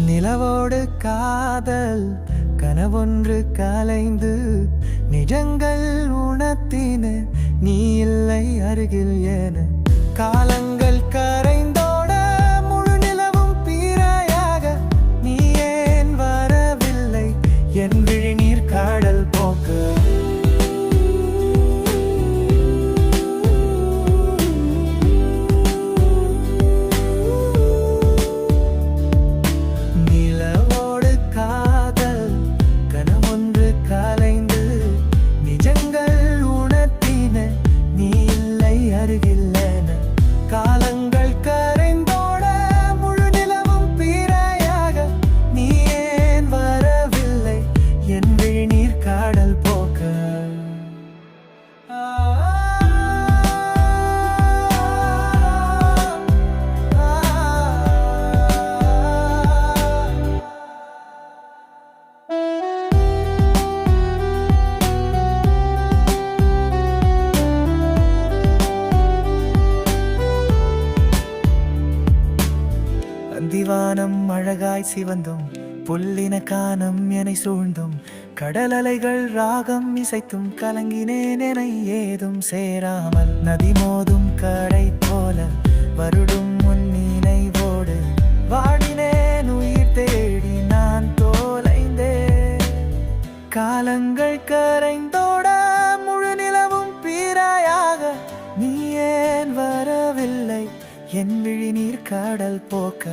நிலவோடு காதல் கனவொன்று கலைந்து நிஜங்கள் உணர்த்தின நீ இல்லை அருகில் என காலங்கள் கரைந்தோட முழு நிலவும் பீரையாக நீ ஏன் வரவில்லை என் விழிநீர் காடல் போக்கு காலங்கள் கரைந்தோட முழு நிலவும் பீரையாக நீ ஏன் வரவில்லை என் விழிநீர் காடல் போக்க திவானம் அழகாய் சிவந்தும் புல்லின கானம் என சூழ்ந்தும் கடல் அலைகள் ராகம் இசைத்தும் கலங்கினேன் என ஏதும் சேராமல் நதி மோதும் கடை போல வருடும் உன் நினைவோடு வாடினேன் உயிர் தேடி நான் தோலைந்தேன் காலங்கள் கரைந்தோட முழு நிலவும் பீராயாக நீ ஏன் வரவில்லை என் விழிநீர் கடல் போக்க